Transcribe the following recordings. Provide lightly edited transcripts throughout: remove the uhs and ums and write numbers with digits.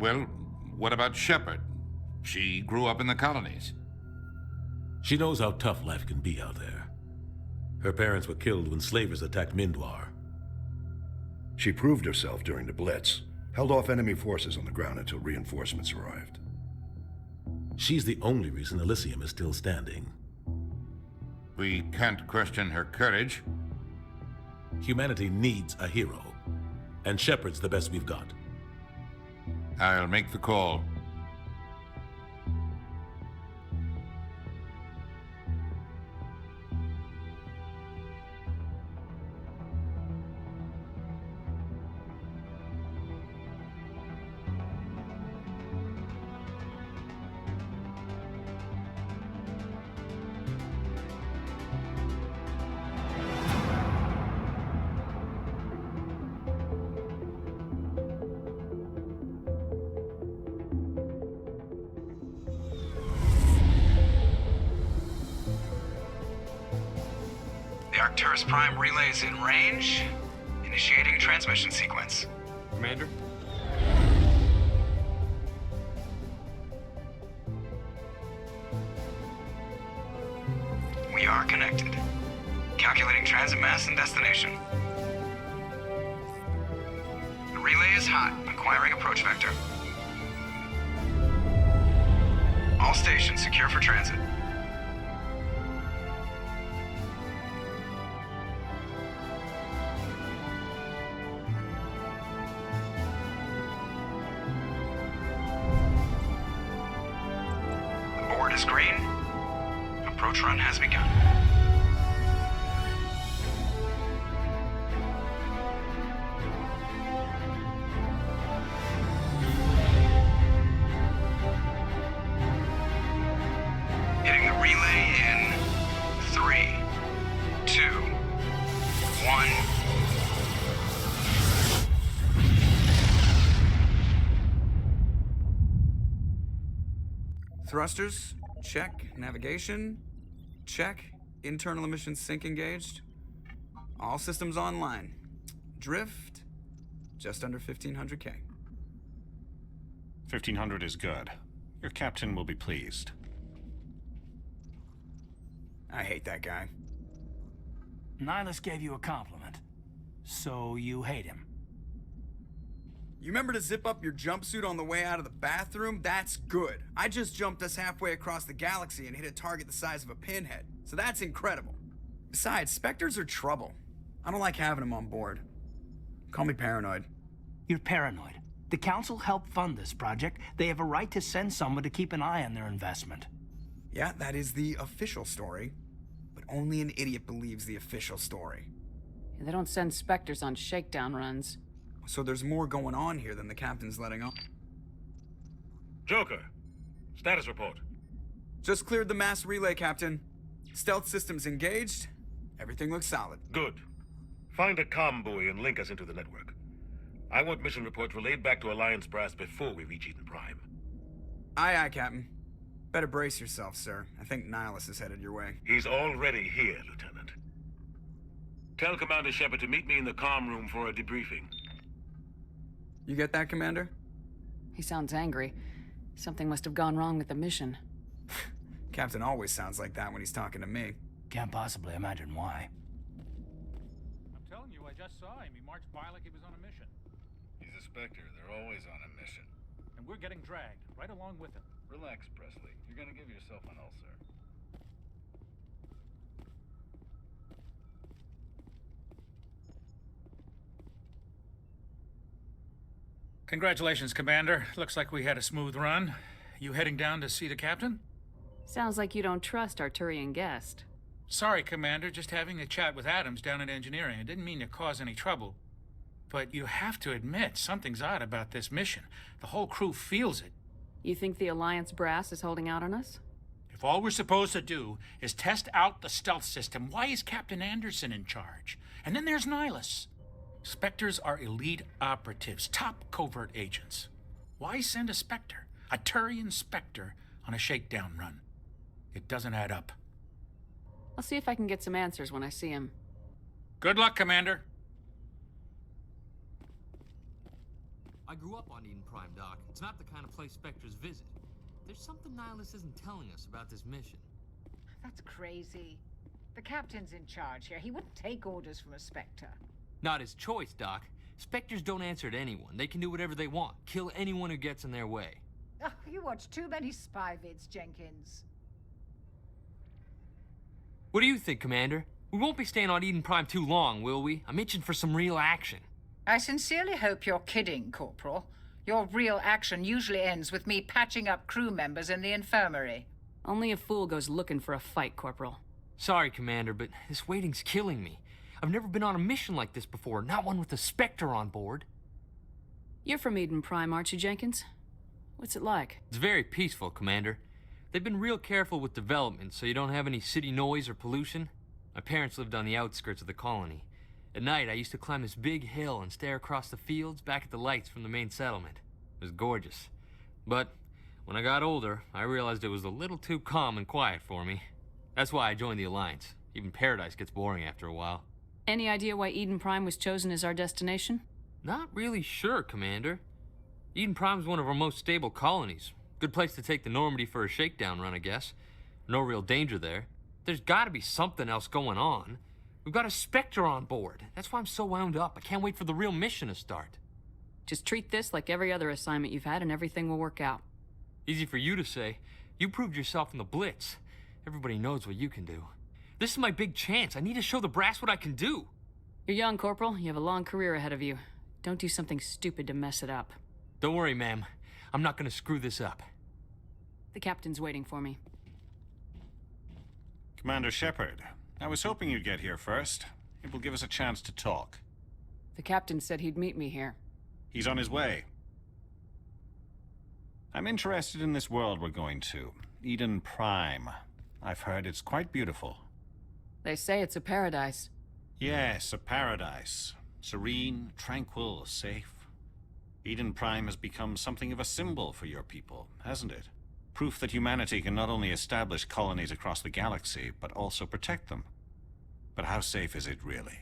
Well, what about Shepard? She grew up in the colonies. She knows how tough life can be out there. Her parents were killed when slavers attacked Mindoir. She proved herself during the Blitz, held off enemy forces on the ground until reinforcements arrived. She's the only reason Elysium is still standing. We can't question her courage. Humanity needs a hero, and Shepard's the best we've got. I'll make the call. Arcturus Prime relays in range. Initiating transmission sequence. Commander? We are connected. Calculating transit mass and destination. The relay is hot. Acquiring approach vector. All stations secure for transit. Is green. Approach run has begun. Hitting the relay in 3, 2, 1. Thrusters, check. Navigation, check. Internal emissions sync engaged. All systems online. Drift, just under 1,500 K. 1,500 is good. Your captain will be pleased. I hate that guy. Nihilus gave you a compliment, so you hate him. You remember to zip up your jumpsuit on the way out of the bathroom? That's good. I just jumped us halfway across the galaxy and hit a target the size of a pinhead, so that's incredible. Besides, Spectres are trouble. I don't like having them on board. Call me paranoid. You're paranoid. The Council helped fund this project. They have a right to send someone to keep an eye on their investment. Yeah, that is the official story. But only an idiot believes the official story. Yeah, they don't send Spectres on shakedown runs. So there's more going on here than the captain's letting on. Joker, status report. Just cleared the mass relay, Captain. Stealth systems engaged. Everything looks solid. Good. Find a comm buoy and link us into the network. I want mission reports relayed back to Alliance brass before we reach Eden Prime. Aye, aye, Captain. Better brace yourself, sir. I think Nihilus is headed your way. He's already here, Lieutenant. Tell Commander Shepard to meet me in the comm room for a debriefing. You get that, Commander? He sounds angry. Something must have gone wrong with the mission. Captain always sounds like that when he's talking to me. Can't possibly imagine why. I'm telling you, I just saw him. He marched by like he was on a mission. He's a Spectre. They're always on a mission. And we're getting dragged, right along with him. Relax, Presley. You're gonna give yourself an ulcer. Congratulations, Commander. Looks like we had a smooth run. You heading down to see the captain? Sounds like you don't trust Arturian guest. Sorry, Commander. Just having a chat with Adams down at engineering. I didn't mean to cause any trouble. But you have to admit, something's odd about this mission. The whole crew feels it. You think the Alliance brass is holding out on us? If all we're supposed to do is test out the stealth system, why is Captain Anderson in charge? And then there's Nihilus. Spectres are elite operatives, top covert agents. Why send a Spectre, a Turian Spectre, on a shakedown run? It doesn't add up. I'll see if I can get some answers when I see him. Good luck, Commander. I grew up on Eden Prime, Doc. It's not the kind of place Spectres visit. There's something Nihilus isn't telling us about this mission. That's crazy. The captain's in charge here. He wouldn't take orders from a Spectre. Not his choice, Doc. Spectres don't answer to anyone. They can do whatever they want. Kill anyone who gets in their way. Oh, you watch too many spy vids, Jenkins. What do you think, Commander? We won't be staying on Eden Prime too long, will we? I'm itching for some real action. I sincerely hope you're kidding, Corporal. Your real action usually ends with me patching up crew members in the infirmary. Only a fool goes looking for a fight, Corporal. Sorry, Commander, but this waiting's killing me. I've never been on a mission like this before, not one with a Spectre on board. You're from Eden Prime, aren't you, Jenkins? What's it like? It's very peaceful, Commander. They've been real careful with development, so you don't have any city noise or pollution. My parents lived on the outskirts of the colony. At night, I used to climb this big hill and stare across the fields back at the lights from the main settlement. It was gorgeous. But when I got older, I realized it was a little too calm and quiet for me. That's why I joined the Alliance. Even Paradise gets boring after a while. Any idea why Eden Prime was chosen as our destination? Not really sure, Commander. Eden Prime's one of our most stable colonies. Good place to take the Normandy for a shakedown run, I guess. No real danger there. There's gotta be something else going on. We've got a Spectre on board. That's why I'm so wound up. I can't wait for the real mission to start. Just treat this like every other assignment you've had and everything will work out. Easy for you to say. You proved yourself in the Blitz. Everybody knows what you can do. This is my big chance. I need to show the brass what I can do. You're young, Corporal. You have a long career ahead of you. Don't do something stupid to mess it up. Don't worry, ma'am. I'm not gonna screw this up. The captain's waiting for me. Commander Shepard, I was hoping you'd get here first. It will give us a chance to talk. The captain said he'd meet me here. He's on his way. I'm interested in this world we're going to, Eden Prime. I've heard it's quite beautiful. They say it's a paradise. Yes, a paradise. Serene, tranquil, safe. Eden Prime has become something of a symbol for your people, hasn't it? Proof that humanity can not only establish colonies across the galaxy, but also protect them. But how safe is it really?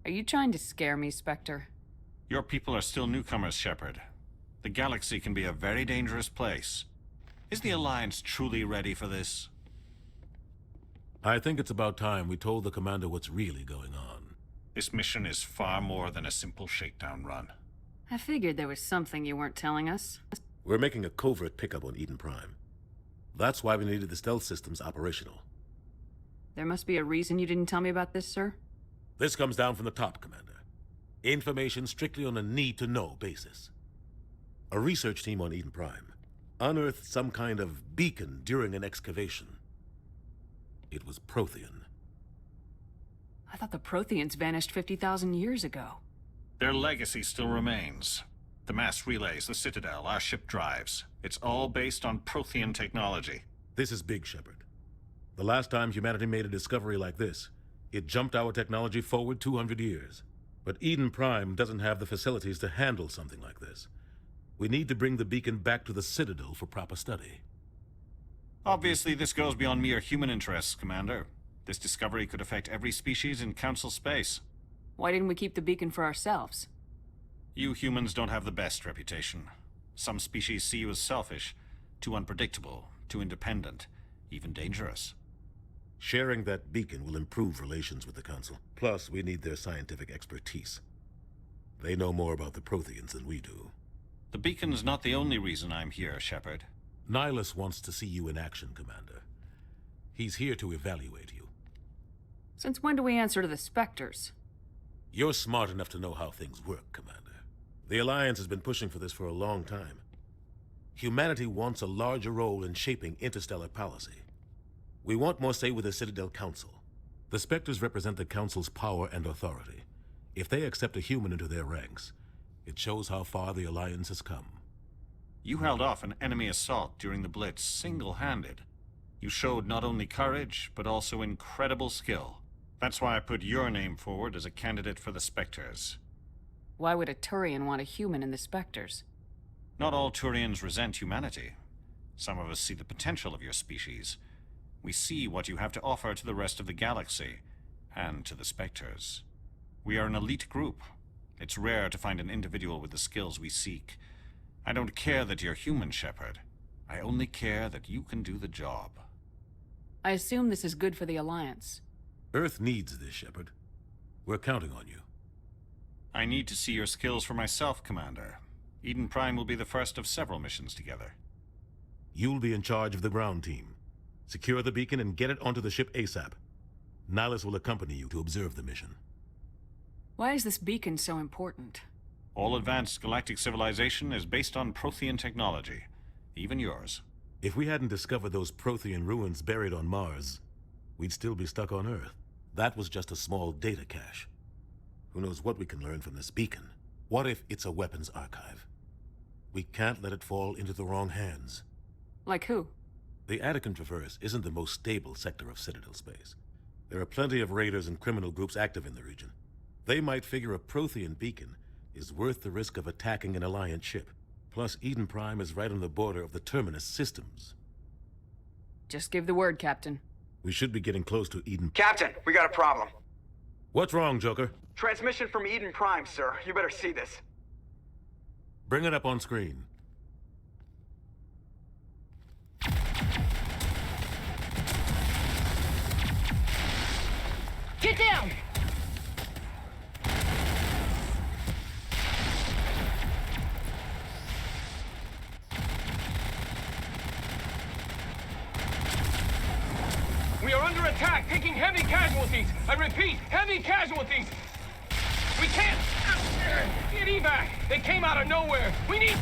Are you trying to scare me, Spectre? Your people are still newcomers, Shepard. The galaxy can be a very dangerous place. Is the Alliance truly ready for this? I think it's about time we told the commander what's really going on. This mission is far more than a simple shakedown run. I figured there was something you weren't telling us. We're making a covert pickup on Eden Prime. That's why we needed the stealth systems operational. There must be a reason you didn't tell me about this, sir? This comes down from the top, Commander. Information strictly on a need-to-know basis. A research team on Eden Prime unearthed some kind of beacon during an excavation. It was Prothean. I thought the Protheans vanished 50,000 years ago. Their legacy still remains. The mass relays, the Citadel, our ship drives. It's all based on Prothean technology. This is big, Shepard. The last time humanity made a discovery like this, it jumped our technology forward 200 years. But Eden Prime doesn't have the facilities to handle something like this. We need to bring the beacon back to the Citadel for proper study. Obviously, this goes beyond mere human interests, Commander. This discovery could affect every species in Council space. Why didn't we keep the beacon for ourselves? You humans don't have the best reputation. Some species see you as selfish, too unpredictable, too independent, even dangerous. Sharing that beacon will improve relations with the Council. Plus, we need their scientific expertise. They know more about the Protheans than we do. The beacon's not the only reason I'm here, Shepard. Nihilus wants to see you in action, Commander. He's here to evaluate you. Since when do we answer to the Spectres? You're smart enough to know how things work, Commander. The Alliance has been pushing for this for a long time. Humanity wants a larger role in shaping interstellar policy. We want more say with the Citadel Council. The Spectres represent the Council's power and authority. If they accept a human into their ranks, it shows how far the Alliance has come. You held off an enemy assault during the Blitz single-handed. You showed not only courage, but also incredible skill. That's why I put your name forward as a candidate for the Spectres. Why would a Turian want a human in the Spectres? Not all Turians resent humanity. Some of us see the potential of your species. We see what you have to offer to the rest of the galaxy, and to the Spectres. We are an elite group. It's rare to find an individual with the skills we seek. I don't care that you're human, Shepard. I only care that you can do the job. I assume this is good for the Alliance. Earth needs this, Shepard. We're counting on you. I need to see your skills for myself, Commander. Eden Prime will be the first of several missions together. You'll be in charge of the ground team. Secure the beacon and get it onto the ship ASAP. Nihilus will accompany you to observe the mission. Why is this beacon so important? All advanced galactic civilization is based on Prothean technology. Even yours. If we hadn't discovered those Prothean ruins buried on Mars, we'd still be stuck on Earth. That was just a small data cache. Who knows what we can learn from this beacon? What if it's a weapons archive? We can't let it fall into the wrong hands. Like who? The Attican Traverse isn't the most stable sector of Citadel space. There are plenty of raiders and criminal groups active in the region. They might figure a Prothean beacon is worth the risk of attacking an Alliance ship. Plus, Eden Prime is right on the border of the Terminus systems. Just give the word, Captain. We should be getting close to Eden. Captain, we got a problem. What's wrong, Joker? Transmission from Eden Prime, sir. You better see this. Bring it up on screen. Get down! We are under attack, taking heavy casualties. I repeat, heavy casualties. We can't get evac. They came out of nowhere. We need...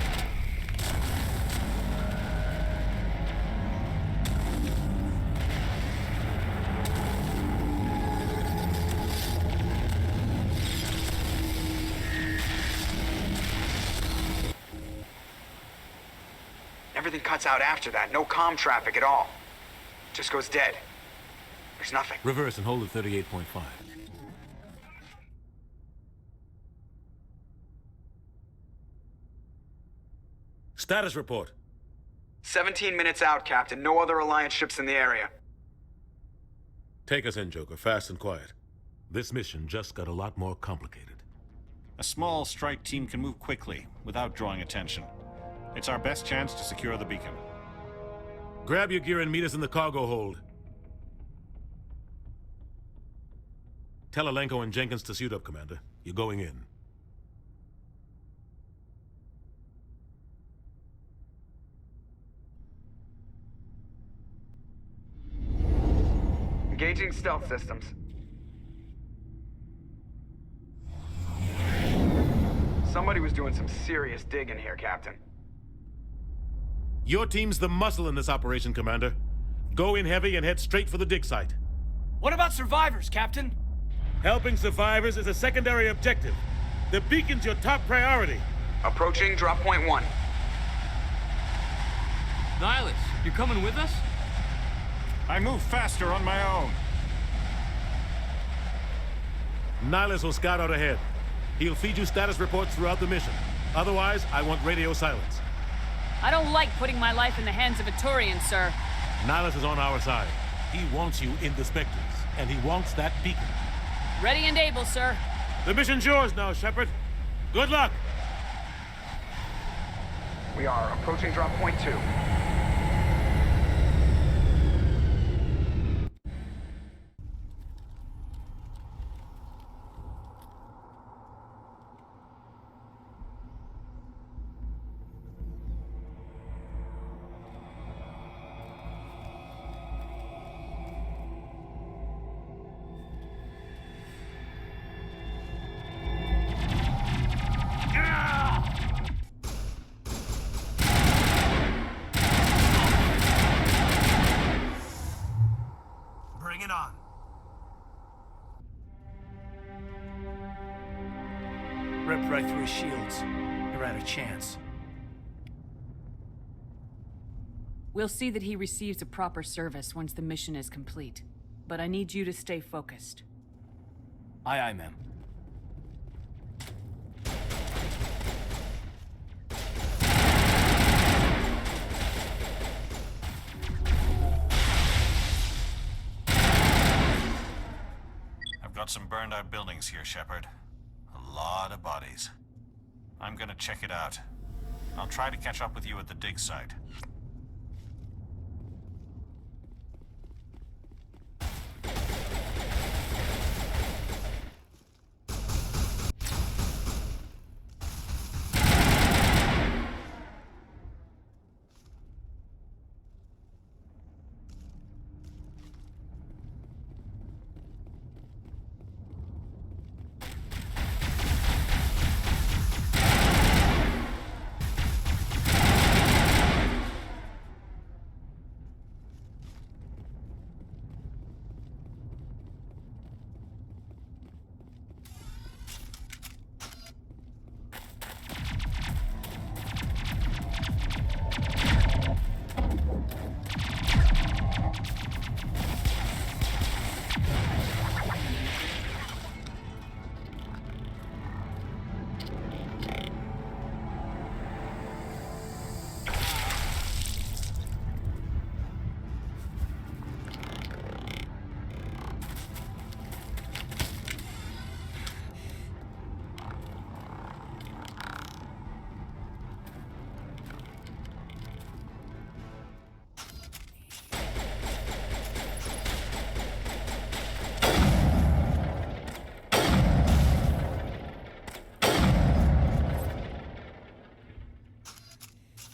Everything cuts out after that. No comm traffic at all. Just goes dead. There's nothing. Reverse and hold at 38.5. Status report. 17 minutes out, Captain. No other Alliance ships in the area. Take us in, Joker, fast and quiet. This mission just got a lot more complicated. A small strike team can move quickly, without drawing attention. It's our best chance to secure the beacon. Grab your gear and meet us in the cargo hold. Tell Alenko and Jenkins to suit up, Commander. You're going in. Engaging stealth systems. Somebody was doing some serious digging here, Captain. Your team's the muscle in this operation, Commander. Go in heavy and head straight for the dig site. What about survivors, Captain? Helping survivors is a secondary objective. The beacon's your top priority. Approaching drop point 1. Nihilus, you're coming with us? I move faster on my own. Nihilus will scout out ahead. He'll feed you status reports throughout the mission. Otherwise, I want radio silence. I don't like putting my life in the hands of a Turian, sir. Nihilus is on our side. He wants you in the Spectres, and he wants that beacon. Ready and able, sir. The mission's yours now, Shepard. Good luck! We are approaching drop point 2. Bring it on. Ripped right through his shields. You're out of chance. We'll see that he receives a proper service once the mission is complete. But I need you to stay focused. Aye, aye, ma'am. I've got some burned out buildings here, Shepard. A lot of bodies. I'm gonna check it out. I'll try to catch up with you at the dig site.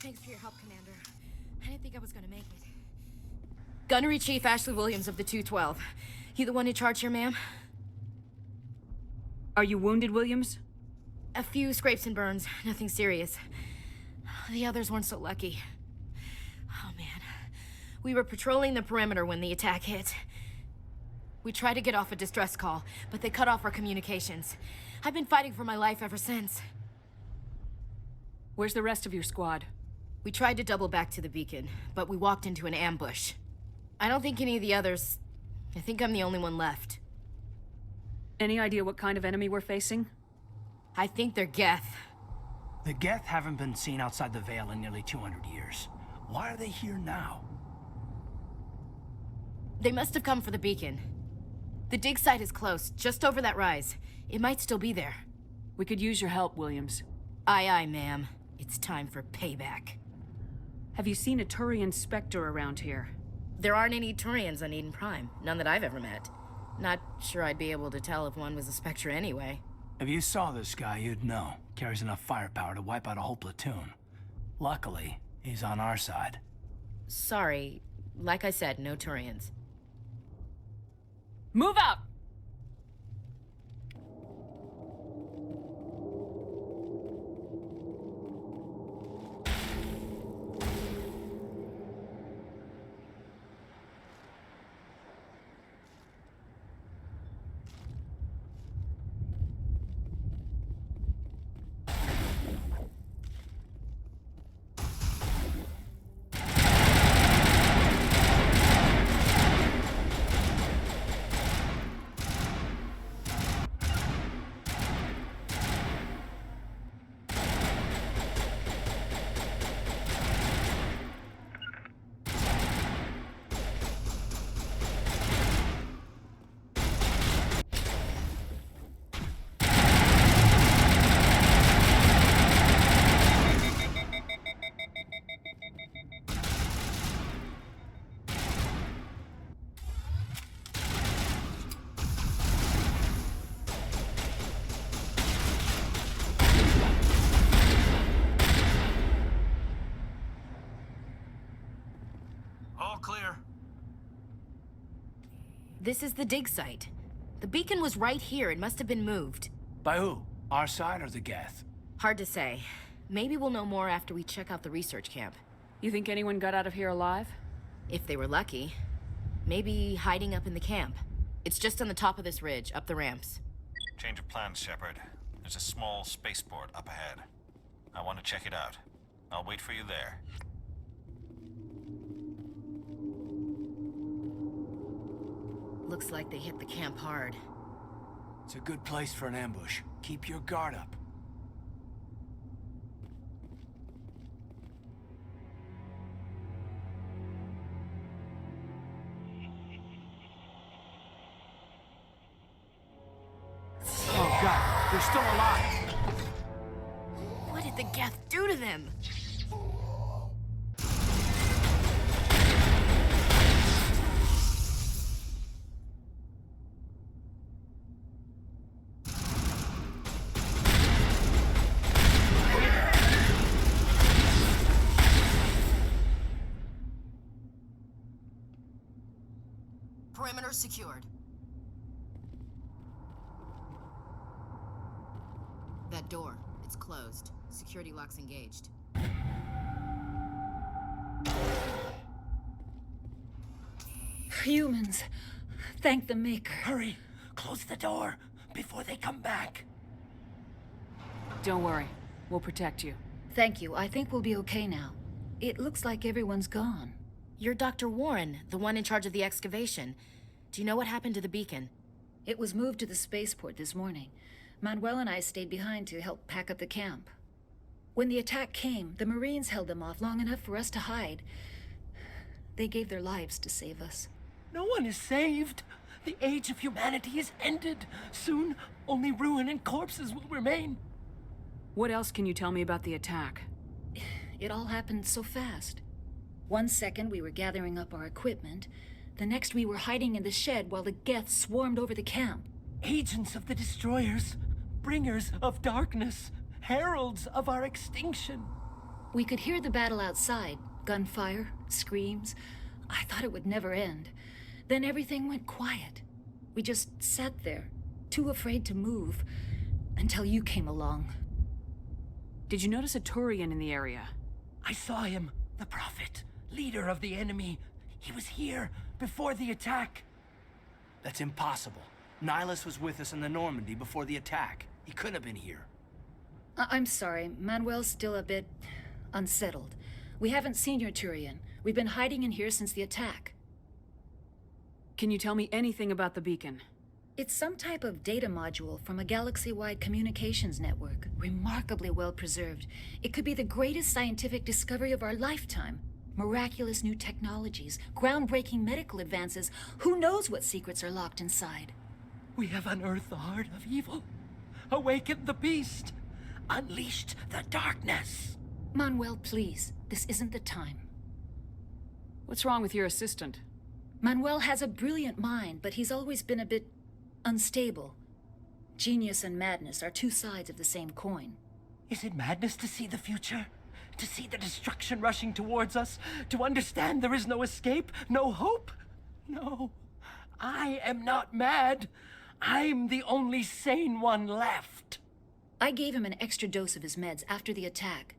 Thanks for your help, Commander. I didn't think I was gonna make it. Gunnery Chief Ashley Williams of the 212. You the one in charge here, ma'am? Are you wounded, Williams? A few scrapes and burns. Nothing serious. The others weren't so lucky. Oh, man. We were patrolling the perimeter when the attack hit. We tried to get off a distress call, but they cut off our communications. I've been fighting for my life ever since. Where's the rest of your squad? We tried to double back to the beacon, but we walked into an ambush. I don't think any of the others... I think I'm the only one left. Any idea what kind of enemy we're facing? I think they're Geth. The Geth haven't been seen outside the Veil in nearly 200 years. Why are they here now? They must have come for the beacon. The dig site is close, just over that rise. It might still be there. We could use your help, Williams. Aye, aye, ma'am. It's time for payback. Have you seen a Turian Spectre around here? There aren't any Turians on Eden Prime. None that I've ever met. Not sure I'd be able to tell if one was a Spectre anyway. If you saw this guy, you'd know. Carries enough firepower to wipe out a whole platoon. Luckily, he's on our side. Sorry. Like I said, no Turians. Move out! Clear. This is the dig site. The beacon was right here. It must have been moved. By who? Our side or the Geth? Hard to say. Maybe we'll know more after we check out the research camp. You think anyone got out of here alive? If they were lucky. Maybe hiding up in the camp. It's just on the top of this ridge, up the ramps. Change of plans, Shepard. There's a small spaceport up ahead. I want to check it out. I'll wait for you there. Looks like they hit the camp hard. It's a good place for an ambush. Keep your guard up. Oh God, they're still alive! did the Geth do to them? Perimeter secured. That door, it's closed. Security lock's engaged. Humans. Thank the Maker. Hurry! Close the door before they come back. Don't worry. We'll protect you. Thank you. I think we'll be okay now. It looks like everyone's gone. You're Dr. Warren, the one in charge of the excavation. Do you know what happened to the beacon? It was moved to the spaceport this morning. Manuel and I stayed behind to help pack up the camp. When the attack came, the Marines held them off long enough for us to hide. They gave their lives to save us. No one is saved. The age of humanity is ended. Soon, only ruin and corpses will remain. What else can you tell me about the attack? It all happened so fast. 1 second we were gathering up our equipment. The next we were hiding in the shed while the Geth swarmed over the camp. Agents of the Destroyers, bringers of darkness, heralds of our extinction. We could hear the battle outside. Gunfire, screams. I thought it would never end. Then everything went quiet. We just sat there, too afraid to move, until you came along. Did you notice a Turian in the area? I saw him, the Prophet, leader of the enemy. He was here before the attack. That's impossible. Nihilus was with us in the Normandy before the attack. He couldn't have been here. I'm sorry. Manuel's still a bit unsettled. We haven't seen your Turian. We've been hiding in here since the attack. Can you tell me anything about the beacon? It's some type of data module from a galaxy-wide communications network. Remarkably well preserved. It could be the greatest scientific discovery of our lifetime. Miraculous new technologies, groundbreaking medical advances. Who knows what secrets are locked inside? We have unearthed the heart of evil, awakened the beast, unleashed the darkness. Manuel, please. This isn't the time. What's wrong with your assistant? Manuel has a brilliant mind, but he's always been a bit unstable. Genius and madness are two sides of the same coin. Is it madness to see the future? To see the destruction rushing towards us? To understand there is no escape, no hope? No, I am not mad. I'm the only sane one left. I gave him an extra dose of his meds after the attack.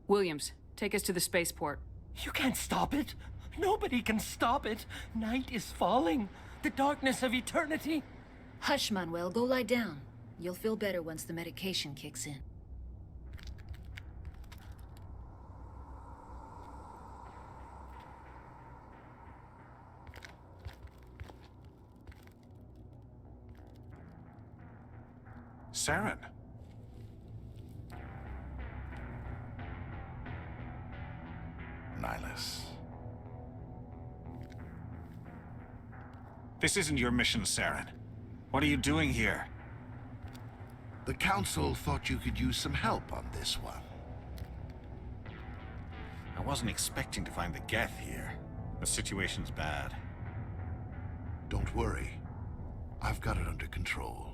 Williams, take us to the spaceport. You can't stop it. Nobody can stop it. Night is falling. The darkness of eternity. Hush, Manuel. Go lie down. You'll feel better once the medication kicks in. Saren. Nihilus. This isn't your mission, Saren. What are you doing here? The Council thought you could use some help on this one. I wasn't expecting to find the Geth here. The situation's bad. Don't worry. I've got it under control.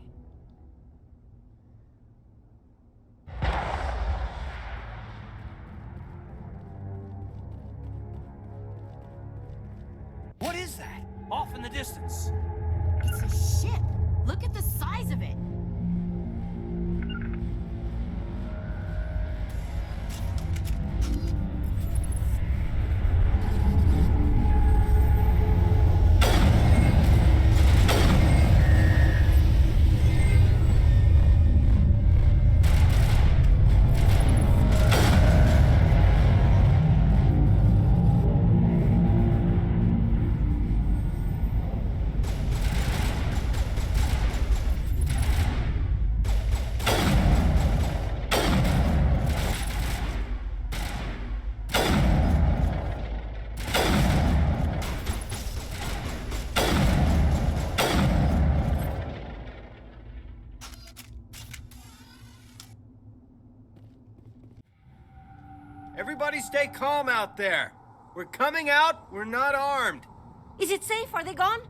What is that? Off in the distance. It's a ship. Look at the size of it. Everybody stay calm out there. We're coming out, we're not armed. Is it safe? Are they gone?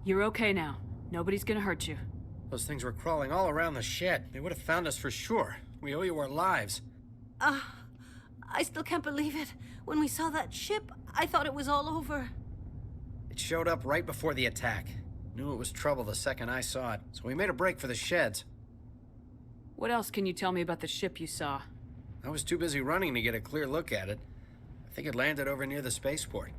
You're okay now. Nobody's gonna hurt you. Those things were crawling all around the shed. They would have found us for sure. We owe you our lives. I still can't believe it. When we saw that ship, I thought it was all over. It showed up right before the attack. Knew it was trouble the second I saw it, so we made a break for the sheds. What else can you tell me about the ship you saw? I was too busy running to get a clear look at it. I think it landed over near the spaceport.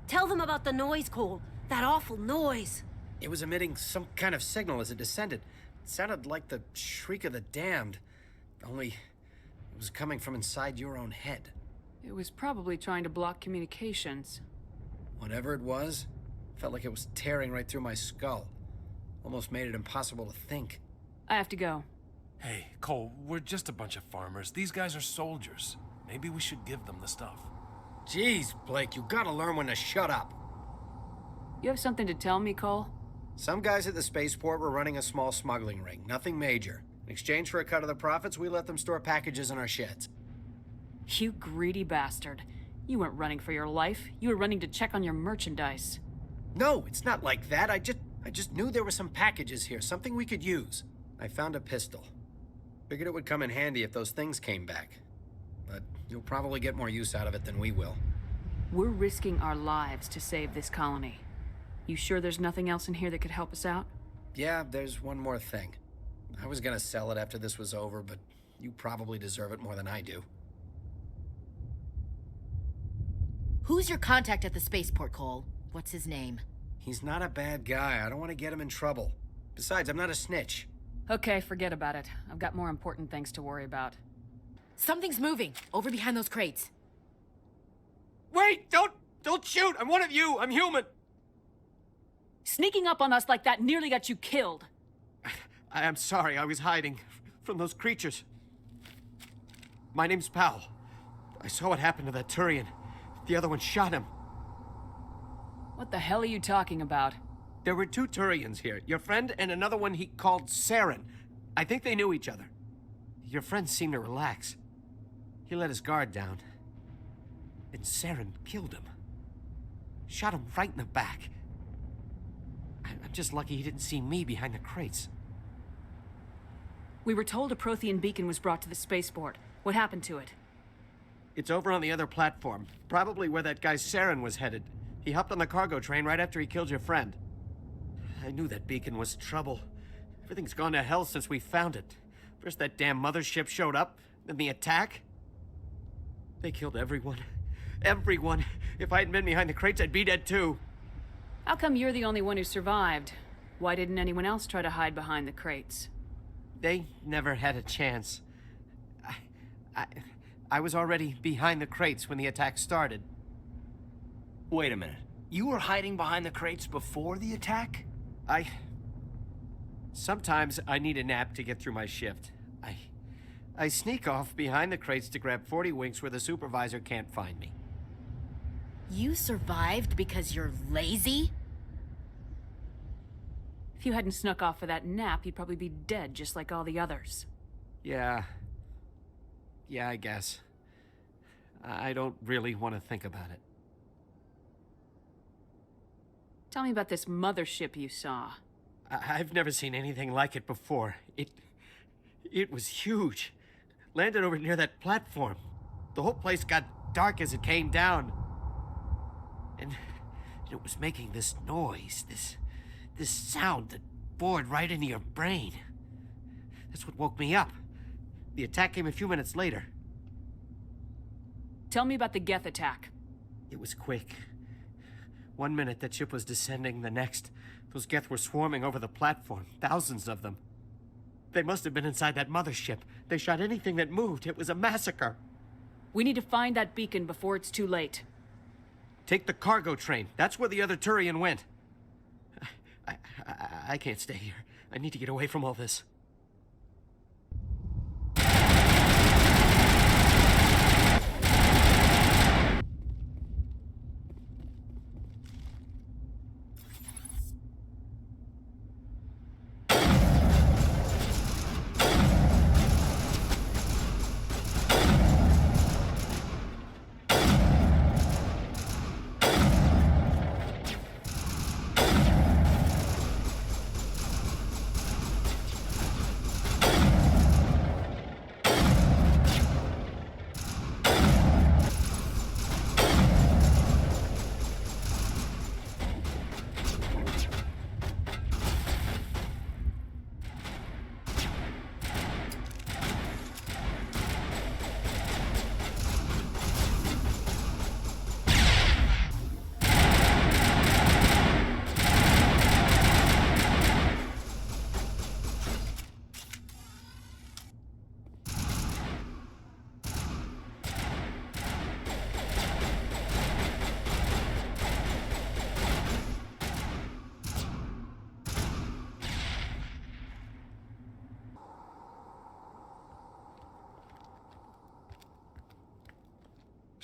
Tell them about the noise, Cole. That awful noise. It was emitting some kind of signal as it descended. It sounded like the shriek of the damned, only it was coming from inside your own head. It was probably trying to block communications. Whatever it was, felt like it was tearing right through my skull. Almost made it impossible to think. I have to go. Hey, Cole, we're just a bunch of farmers. These guys are soldiers. Maybe we should give them the stuff. Jeez, Blake, you gotta learn when to shut up. You have something to tell me, Cole? Some guys at the spaceport were running a small smuggling ring, nothing major. In exchange for a cut of the profits, we let them store packages in our sheds. You greedy bastard. You weren't running for your life. You were running to check on your merchandise. No, it's not like that. I just knew there were some packages here, something we could use. I found a pistol. Figured it would come in handy if those things came back. But you'll probably get more use out of it than we will. We're risking our lives to save this colony. You sure there's nothing else in here that could help us out? Yeah, there's one more thing. I was gonna sell it after this was over, but you probably deserve it more than I do. Who's your contact at the spaceport, Cole? What's his name? He's not a bad guy. I don't want to get him in trouble. Besides, I'm not a snitch. Okay, forget about it. I've got more important things to worry about. Something's moving, over behind those crates. Wait! Don't shoot! I'm one of you! I'm human! Sneaking up on us like that nearly got you killed. I am sorry, I was hiding from those creatures. My name's Powell. I saw what happened to that Turian. The other one shot him. What the hell are you talking about? There were two Turians here. Your friend and another one he called Saren. I think they knew each other. Your friend seemed to relax. He let his guard down. And Saren killed him. Shot him right in the back. I'm just lucky he didn't see me behind the crates. We were told a Prothean beacon was brought to the spaceport. What happened to it? It's over on the other platform. Probably where that guy Saren was headed. He hopped on the cargo train right after he killed your friend. I knew that beacon was trouble. Everything's gone to hell since we found it. First that damn mothership showed up, then the attack. They killed everyone. Everyone. If I hadn't been behind the crates, I'd be dead too. How come you're the only one who survived? Why didn't anyone else try to hide behind the crates? They never had a chance. I was already behind the crates when the attack started. Wait a minute. You were hiding behind the crates before the attack? Sometimes I need a nap to get through my shift. I sneak off behind the crates to grab 40 winks where the supervisor can't find me. You survived because you're lazy? If you hadn't snuck off for that nap, you'd probably be dead just like all the others. Yeah, I guess. I don't really want to think about it. Tell me about this mothership you saw. I've never seen anything like it before. It was huge. Landed over near that platform. The whole place got dark as it came down. And it was making this noise, this sound that bored right into your brain. That's what woke me up. The attack came a few minutes later. Tell me about the Geth attack. It was quick. 1 minute that ship was descending, the next, those Geth were swarming over the platform, thousands of them. They must have been inside that mothership. They shot anything that moved. It was a massacre. We need to find that beacon before it's too late. Take the cargo train. That's where the other Turian went. I can't stay here. I need to get away from all this.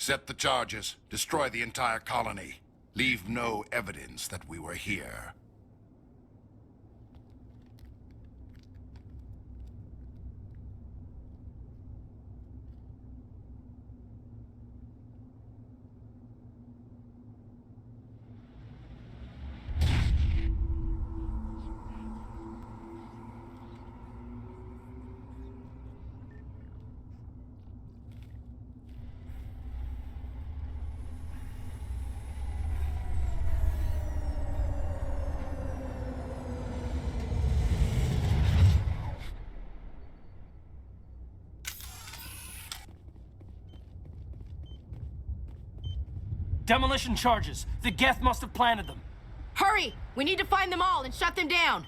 Set the charges. Destroy the entire colony. Leave no evidence that we were here. Demolition charges. The Geth must have planted them. Hurry! We need to find them all and shut them down!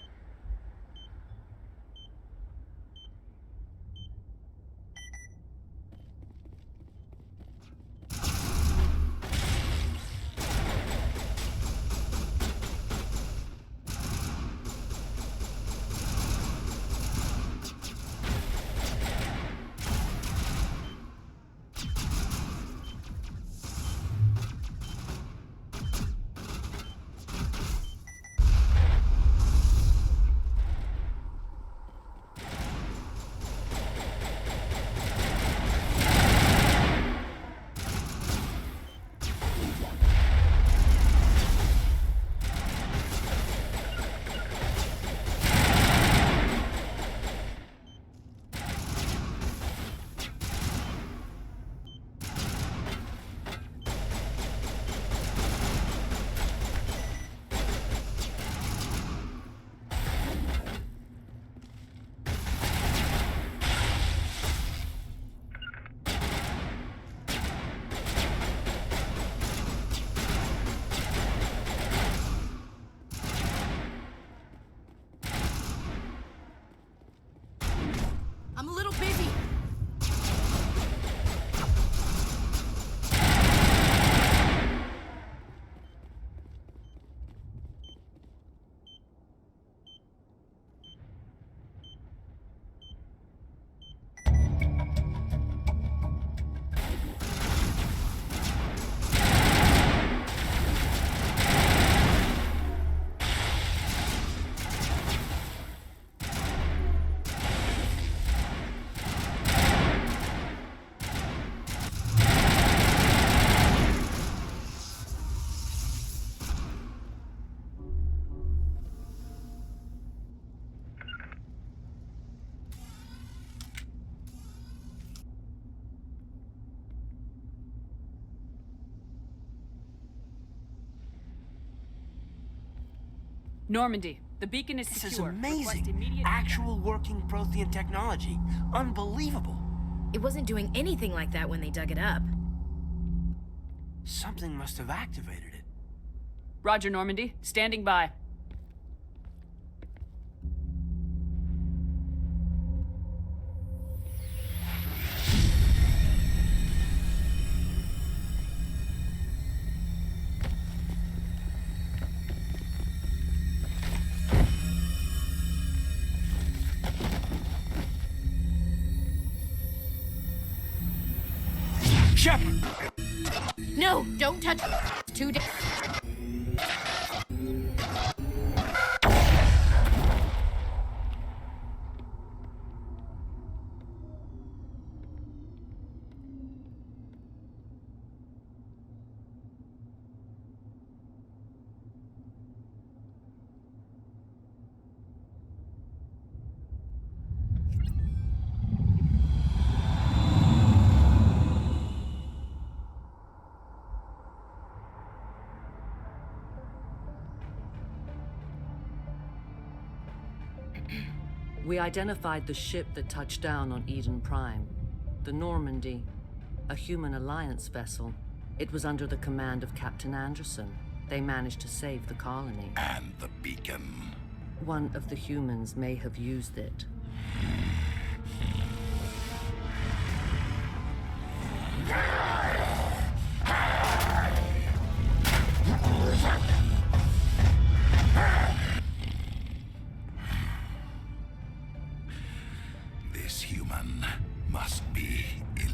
I'm a little busy. Normandy, the beacon is This secure. is Request amazing. immediate- Actual working Prothean technology. Unbelievable. It wasn't doing anything like that when they dug it up. Something must have activated it. Roger, Normandy. Standing by. Shepard! No, don't touch. Too. We identified the ship that touched down on Eden Prime. The Normandy, a human alliance vessel. It was under the command of Captain Anderson. They managed to save the colony. And the beacon. One of the humans may have used it. This human must be elite.